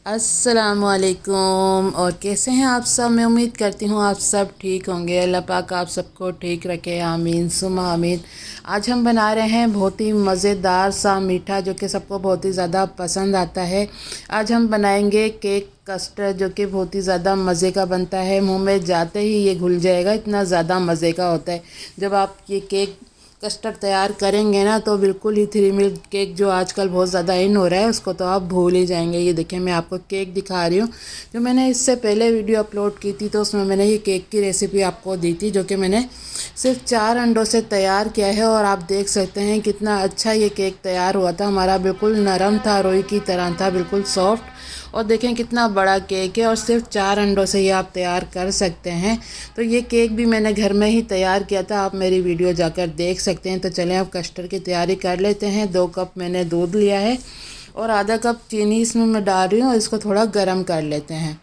अस्सलामुअलैकुम। और कैसे हैं आप सब? मैं उम्मीद करती हूँ आप सब ठीक होंगे। अल्लाह पाक आप सबको ठीक रखे, आमीन सुमा आमीन। आज हम बना रहे हैं बहुत ही मज़ेदार सा मीठा जो कि सबको बहुत ही ज़्यादा पसंद आता है। आज हम बनाएंगे केक कस्टर्ड जो कि बहुत ही ज़्यादा मज़े का बनता है। मुंह में जाते ही ये घुल जाएगा, इतना ज़्यादा मज़े का होता है। जब आप ये केक कस्टर्ड तैयार करेंगे ना तो बिल्कुल ही थ्री मिल्क केक जो आजकल बहुत ज़्यादा इन हो रहा है उसको तो आप भूल ही जाएंगे। ये देखिए मैं आपको केक दिखा रही हूँ। जो मैंने इससे पहले वीडियो अपलोड की थी तो उसमें मैंने ये केक की रेसिपी आपको दी थी जो कि मैंने सिर्फ 4 अंडों से तैयार किया है। और आप देख सकते हैं कितना अच्छा ये केक तैयार हुआ था हमारा। बिल्कुल नरम था, रोई की तरह था, बिल्कुल सॉफ्ट। और देखें कितना बड़ा केक है और सिर्फ 4 अंडों से ये आप तैयार कर सकते हैं। तो ये केक भी मैंने घर में ही तैयार किया था, आप मेरी वीडियो जाकर देख सकते हैं। तो चलें अब कस्टर्ड की तैयारी कर लेते हैं। 2 कप मैंने दूध लिया है और आधा कप चीनी इसमें मैं डाल रही हूँ और इसको थोड़ा गर्म कर लेते हैं।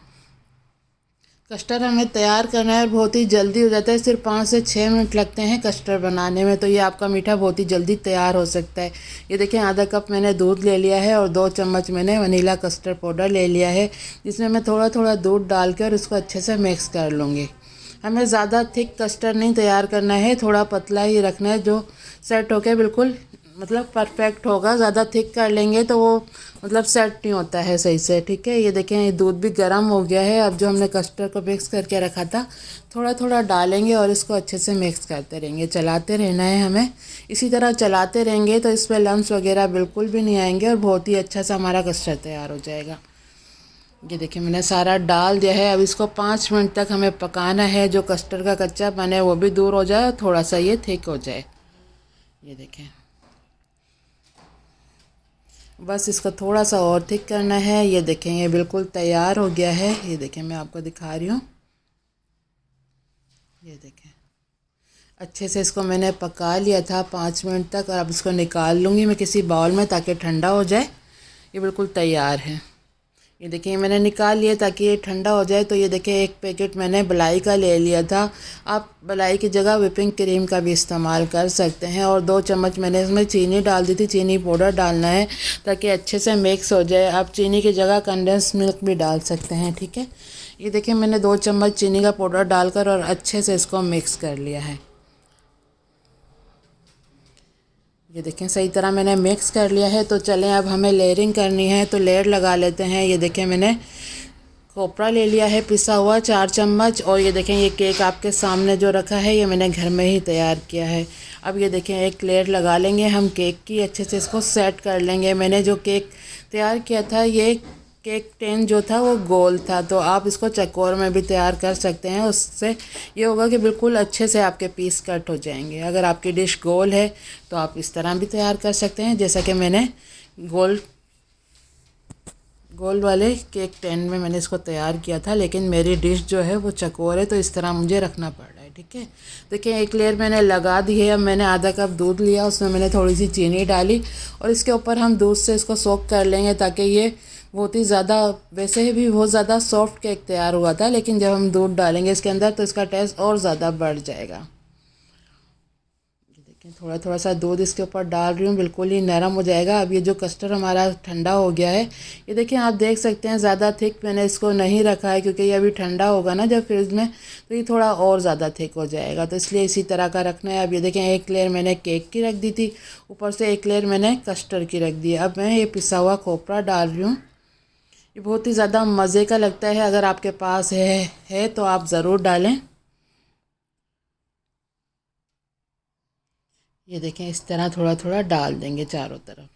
कस्टर्ड हमें तैयार करना है और बहुत ही जल्दी हो जाता है, सिर्फ 5 से 6 मिनट लगते हैं कस्टर्ड बनाने में। तो ये आपका मीठा बहुत ही जल्दी तैयार हो सकता है। ये देखें आधा कप मैंने दूध ले लिया है और 2 चम्मच मैंने वनीला कस्टर्ड पाउडर ले लिया है, जिसमें मैं थोड़ा थोड़ा दूध डालकर उसको अच्छे से मिक्स कर लूँगी। हमें ज़्यादा थिक कस्टर्ड नहीं तैयार करना है, थोड़ा पतला ही रखना है जो सेट होके बिल्कुल मतलब परफेक्ट होगा। ज़्यादा थिक कर लेंगे तो वो मतलब सेट नहीं होता है सही से। ठीक है, ये देखें ये दूध भी गर्म हो गया है। अब जो हमने कस्टर्ड को मिक्स करके रखा था थोड़ा थोड़ा डालेंगे और इसको अच्छे से मिक्स करते रहेंगे, चलाते रहना है हमें। इसी तरह चलाते रहेंगे तो इसमें लम्स वगैरह बिल्कुल भी नहीं आएंगे और बहुत ही अच्छा सा हमारा कस्टर्ड तैयार हो जाएगा। ये देखिए मैंने सारा डाल दिया है। अब इसको 5 मिनट तक हमें पकाना है, जो कस्टर्ड का कच्चापन है वो भी दूर हो जाए और थोड़ा सा ये थिक हो जाए। ये देखें बस इसको थोड़ा सा और थिक करना है। ये देखें ये बिल्कुल तैयार हो गया है। ये देखें मैं आपको दिखा रही हूँ। ये देखें अच्छे से इसको मैंने पका लिया था 5 मिनट तक। और अब इसको निकाल लूँगी मैं किसी बाउल में ताकि ठंडा हो जाए। ये बिल्कुल तैयार है। ये देखिए मैंने निकाल लिया ताकि ये ठंडा हो जाए। तो ये देखिए एक पैकेट मैंने मलाई का ले लिया था। आप मलाई की जगह व्हिपिंग क्रीम का भी इस्तेमाल कर सकते हैं। और 2 चम्मच मैंने इसमें चीनी डाल दी थी, चीनी पाउडर डालना है ताकि अच्छे से मिक्स हो जाए। आप चीनी की जगह कंडेंस मिल्क भी डाल सकते हैं। ठीक है, ये देखिए मैंने 2 चम्मच चीनी का पाउडर डालकर और अच्छे से इसको मिक्स कर लिया है। ये देखें सही तरह मैंने मिक्स कर लिया है। तो चलें अब हमें लेयरिंग करनी है, तो लेयर लगा लेते हैं। ये देखें मैंने खोपरा ले लिया है पिसा हुआ 4 चम्मच। और ये देखें ये केक आपके सामने जो रखा है ये मैंने घर में ही तैयार किया है। अब ये देखें एक लेयर लगा लेंगे हम केक की, अच्छे से इसको सेट कर लेंगे। मैंने जो केक तैयार किया था ये केक टेन जो था वो गोल था, तो आप इसको चकोर में भी तैयार कर सकते हैं। उससे ये होगा कि बिल्कुल अच्छे से आपके पीस कट हो जाएंगे। अगर आपकी डिश गोल है तो आप इस तरह भी तैयार कर सकते हैं, जैसा कि मैंने गोल गोल वाले केक टेन में मैंने इसको तैयार किया था। लेकिन मेरी डिश जो है वो चकोर है तो इस तरह मुझे रखना पड़ रहा है। ठीक है, देखिए एक लेयर मैंने लगा दी है। अब मैंने आधा कप दूध लिया, उसमें मैंने थोड़ी सी चीनी डाली और इसके ऊपर हम दूध से इसको सोक कर लेंगे ताकि ये बहुत ही ज़्यादा, वैसे ही भी बहुत ज़्यादा सॉफ्ट केक तैयार हुआ था लेकिन जब हम दूध डालेंगे इसके अंदर तो इसका टेस्ट और ज़्यादा बढ़ जाएगा। देखिए थोड़ा थोड़ा सा दूध इसके ऊपर डाल रही हूँ, बिल्कुल ही नरम हो जाएगा। अब ये जो कस्टर्ड हमारा ठंडा हो गया है, ये देखिए आप देख सकते हैं ज़्यादा थिक मैंने इसको नहीं रखा है क्योंकि ये अभी ठंडा होगा ना जब फ्रिज में तो ये थोड़ा और ज़्यादा थिक हो जाएगा, तो इसलिए इसी तरह का रखना है। अब ये देखें एक लेयर मैंने केक की रख दी थी, ऊपर से एक लेयर मैंने कस्टर्ड की रख दी है। अब मैं ये पिसा हुआ खोपरा डाल रही हूँ। ये बहुत ही ज़्यादा मज़े का लगता है, अगर आपके पास है तो आप ज़रूर डालें। ये देखें इस तरह थोड़ा थोड़ा डाल देंगे चारों तरफ।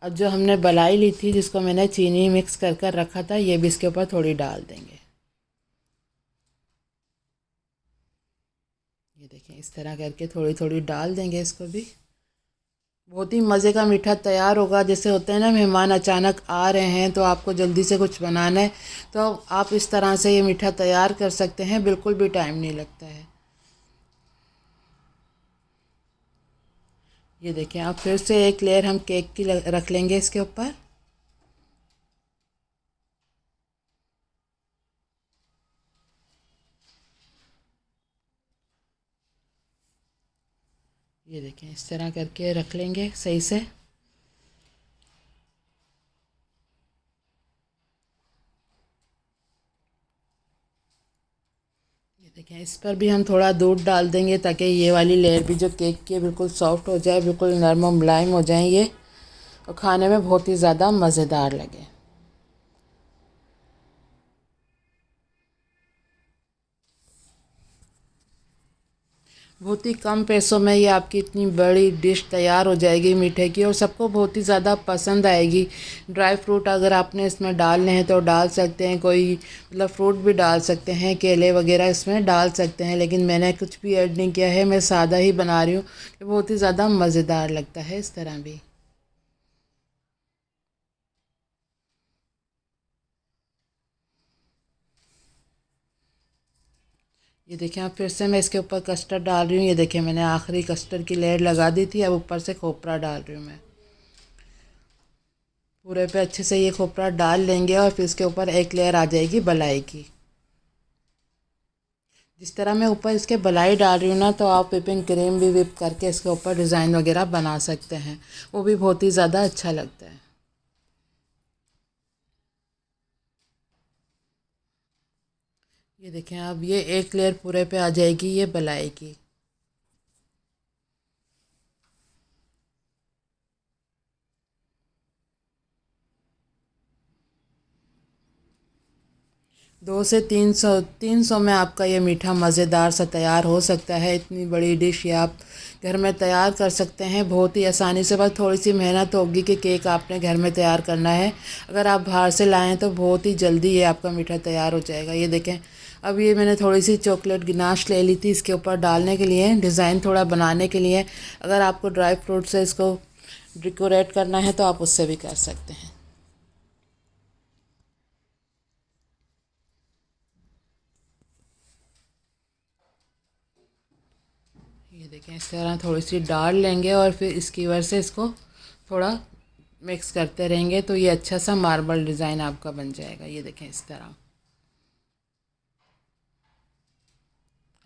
अब जो हमने मलाई ली थी जिसको मैंने चीनी मिक्स कर कर रखा था ये भी इसके ऊपर थोड़ी डाल देंगे। ये देखें इस तरह करके थोड़ी थोड़ी डाल देंगे इसको भी। बहुत ही मज़े का मीठा तैयार होगा। जैसे होते हैं ना मेहमान अचानक आ रहे हैं तो आपको जल्दी से कुछ बनाना है तो आप इस तरह से ये मीठा तैयार कर सकते हैं, बिल्कुल भी टाइम नहीं लगता है। ये देखें अब फिर से एक लेयर हम केक की रख लेंगे इसके ऊपर। ये देखें इस तरह करके रख लेंगे सही से। देखें, इस पर भी हम थोड़ा दूध डाल देंगे ताकि ये वाली लेयर भी जो केक की बिल्कुल सॉफ्ट हो जाए, बिल्कुल नरम और मुलायम हो जाए ये, और खाने में बहुत ही ज़्यादा मज़ेदार लगे। बहुत ही कम पैसों में ये आपकी इतनी बड़ी डिश तैयार हो जाएगी मीठे की, और सबको बहुत ही ज़्यादा पसंद आएगी। ड्राई फ्रूट अगर आपने इसमें डालने हैं तो डाल सकते हैं, कोई मतलब फ्रूट भी डाल सकते हैं, केले वगैरह इसमें डाल सकते हैं, लेकिन मैंने कुछ भी ऐड नहीं किया है, मैं सादा ही बना रही हूँ। बहुत ही ज़्यादा मज़ेदार लगता है इस तरह भी। ये देखिए, अब फिर से मैं इसके ऊपर कस्टर्ड डाल रही हूँ। ये देखिए, मैंने आखिरी कस्टर्ड की लेयर लगा दी थी, अब ऊपर से खोपरा डाल रही हूँ मैं। पूरे पे अच्छे से ये खोपरा डाल लेंगे और फिर इसके ऊपर एक लेयर आ जाएगी बलाई की। जिस तरह मैं ऊपर इसके बलाई डाल रही हूँ ना, तो आप व्हिपिंग क्रीम भी व्हिप करके इसके ऊपर डिज़ाइन वगैरह बना सकते हैं, वो भी बहुत ही ज़्यादा अच्छा लगता है। ये देखें, अब ये एक लेयर पूरे पे आ जाएगी ये बलाई की। 200 से 300 में आपका ये मीठा मज़ेदार सा तैयार हो सकता है। इतनी बड़ी डिश ये आप घर में तैयार कर सकते हैं बहुत ही आसानी से। बस थोड़ी सी मेहनत होगी कि केक आपने घर में तैयार करना है। अगर आप बाहर से लाएँ तो बहुत ही जल्दी ये आपका मीठा तैयार हो जाएगा। ये देखें, अब ये मैंने थोड़ी सी चॉकलेट गिनाश ले ली थी इसके ऊपर डालने के लिए, डिज़ाइन थोड़ा बनाने के लिए। अगर आपको ड्राई फ्रूट से इसको डेकोरेट करना है तो आप उससे भी कर सकते हैं। ये देखें, इस तरह थोड़ी सी डाल लेंगे और फिर इसकी वजह से इसको थोड़ा मिक्स करते रहेंगे तो ये अच्छा सा मार्बल डिज़ाइन आपका बन जाएगा। ये देखें, इस तरह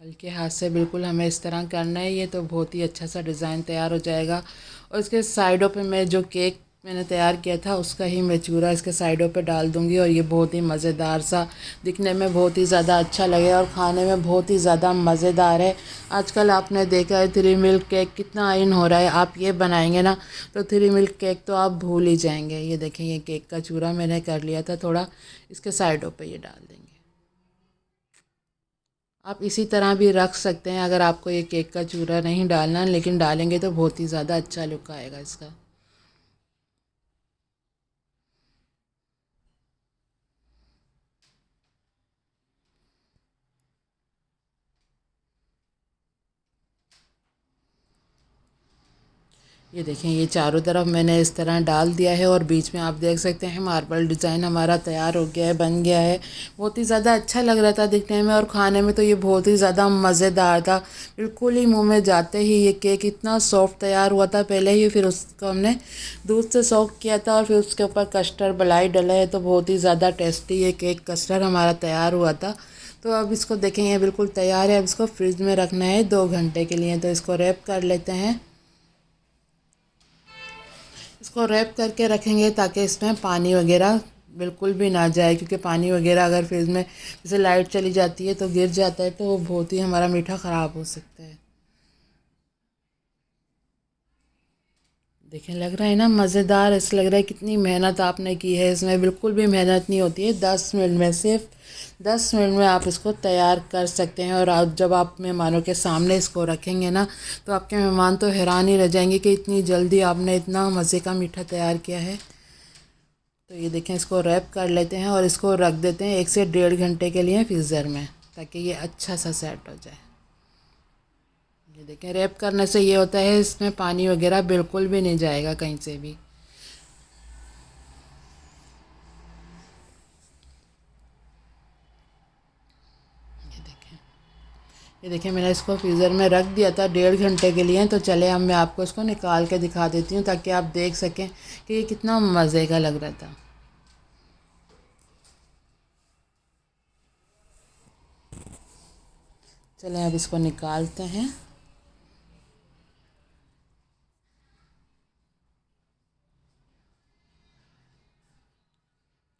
हल्के हाथ से बिल्कुल हमें इस तरह करना है। ये तो बहुत ही अच्छा सा डिज़ाइन तैयार हो जाएगा। और इसके साइडों पे मैं जो केक मैंने तैयार किया था उसका ही मैं चूरा इसके साइडों पे डाल दूँगी, और ये बहुत ही मज़ेदार सा दिखने में बहुत ही ज़्यादा अच्छा लगेगा और खाने में बहुत ही ज़्यादा मज़ेदार है। आजकल आपने देखा है 3 मिल्क केक कितना इन हो रहा है, आप ये बनाएंगे ना तो 3 मिल्क केक तो आप भूल ही जाएंगे। ये देखें, ये केक का चूरा मैंने कर लिया था, थोड़ा इसके साइडों पर ये डाल देंगे। आप इसी तरह भी रख सकते हैं अगर आपको ये केक का चूरा नहीं डालना, लेकिन डालेंगे तो बहुत ही ज़्यादा अच्छा लुक आएगा इसका। ये देखें, ये चारों तरफ मैंने इस तरह डाल दिया है और बीच में आप देख सकते हैं मार्बल डिज़ाइन हमारा तैयार हो गया है, बन गया है। बहुत ही ज़्यादा अच्छा लग रहा था दिखने में, और खाने में तो ये बहुत ही ज़्यादा मज़ेदार था। बिल्कुल ही मुंह में जाते ही ये केक इतना सॉफ्ट तैयार हुआ था पहले ही, फिर उसको हमने दूध से सोक किया था और फिर उसके ऊपर कस्टर्ड मलाई डला है, तो बहुत ही ज़्यादा टेस्टी ये केक कस्टर्ड हमारा तैयार हुआ था। तो अब इसको देखें, ये बिल्कुल तैयार है। अब इसको फ्रिज में रखना है 2 घंटे के लिए, तो इसको रैप कर लेते हैं। इसको रैप करके रखेंगे ताकि इसमें पानी वगैरह बिल्कुल भी ना जाए, क्योंकि पानी वगैरह अगर फ्रिज में जैसे लाइट चली जाती है तो गिर जाता है, तो वो बहुत ही हमारा मीठा ख़राब हो सकता है। देखें, लग रहा है ना मज़ेदार, ऐसा लग रहा है कितनी मेहनत आपने की है। इसमें बिल्कुल भी मेहनत नहीं होती है। 10 मिनट में, सिर्फ 10 मिनट में आप इसको तैयार कर सकते हैं। और आप जब आप मेहमानों के सामने इसको रखेंगे ना, तो आपके मेहमान तो हैरान ही रह जाएंगे कि इतनी जल्दी आपने इतना मज़े का मीठा तैयार किया है। तो ये देखें, इसको रैप कर लेते हैं और इसको रख देते हैं 1 से 1.5 घंटे के लिए फ्रीज़र में, ताकि ये अच्छा सा सेट हो जाए। ये देखें, रैप करने से ये होता है इसमें पानी वगैरह बिल्कुल भी नहीं जाएगा कहीं से भी। ये देखें, ये देखें, मैंने इसको फ्रीज़र में रख दिया था 1.5 घंटे के लिए। तो चले, अब मैं आपको इसको निकाल के दिखा देती हूँ ताकि आप देख सकें कि ये कितना मज़े का लग रहा था। चलें, अब इसको निकालते हैं।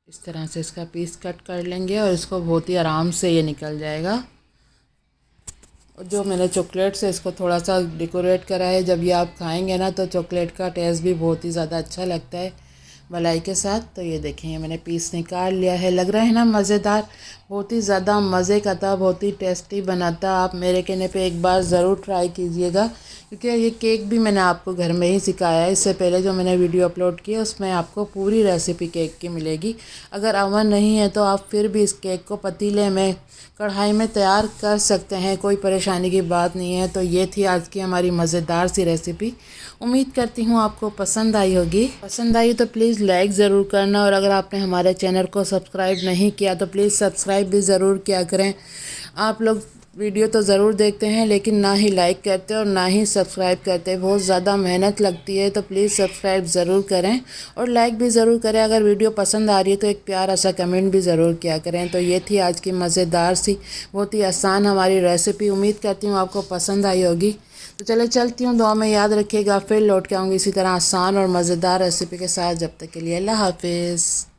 इस तरह से इसका पीस कट कर लेंगे और इसको बहुत ही आराम से ये निकल जाएगा। जो मैंने चॉकलेट से इसको थोड़ा सा डेकोरेट करा है। जब ये आप खाएंगे ना तो चॉकलेट का टेस्ट भी बहुत ही ज़्यादा अच्छा लगता है मलाई के साथ। तो ये देखें, ये मैंने पीस निकाल लिया है। लग रहा है ना मज़ेदार, बहुत ही ज़्यादा मज़े का था, बहुत ही टेस्टी बना था। आप मेरे कहने पे एक बार ज़रूर ट्राई कीजिएगा, क्योंकि ये केक भी मैंने आपको घर में ही सिखाया है। इससे पहले जो मैंने वीडियो अपलोड की है उसमें आपको पूरी रेसिपी केक की मिलेगी। अगर अवन नहीं है तो आप फिर भी इस केक को पतीले में, कढ़ाई में तैयार कर सकते हैं, कोई परेशानी की बात नहीं है। तो ये थी आज की हमारी मज़ेदार सी रेसिपी। उम्मीद करती हूँ आपको पसंद आई होगी। पसंद आई तो प्लीज़ लाइक ज़रूर करना, और अगर आपने हमारे चैनल को सब्सक्राइब नहीं किया तो प्लीज़ सब्सक्राइब भी ज़रूर किया करें। आप लोग वीडियो तो ज़रूर देखते हैं लेकिन ना ही लाइक करते और ना ही सब्सक्राइब करते। बहुत ज़्यादा मेहनत लगती है, तो प्लीज़ सब्सक्राइब ज़रूर करें और लाइक भी ज़रूर करें। अगर वीडियो पसंद आ रही है तो एक प्यारा सा कमेंट भी ज़रूर किया करें। तो ये थी आज की मज़ेदार सी, बहुत ही आसान हमारी रेसिपी। उम्मीद करती हूँ आपको पसंद आई होगी। तो चले चलती हूँ, दुआ में याद रखिएगा। फिर लौट के आऊँगी इसी तरह आसान और मज़ेदार रेसिपी के साथ। जब तक के लिए अल्लाह हाफिज़।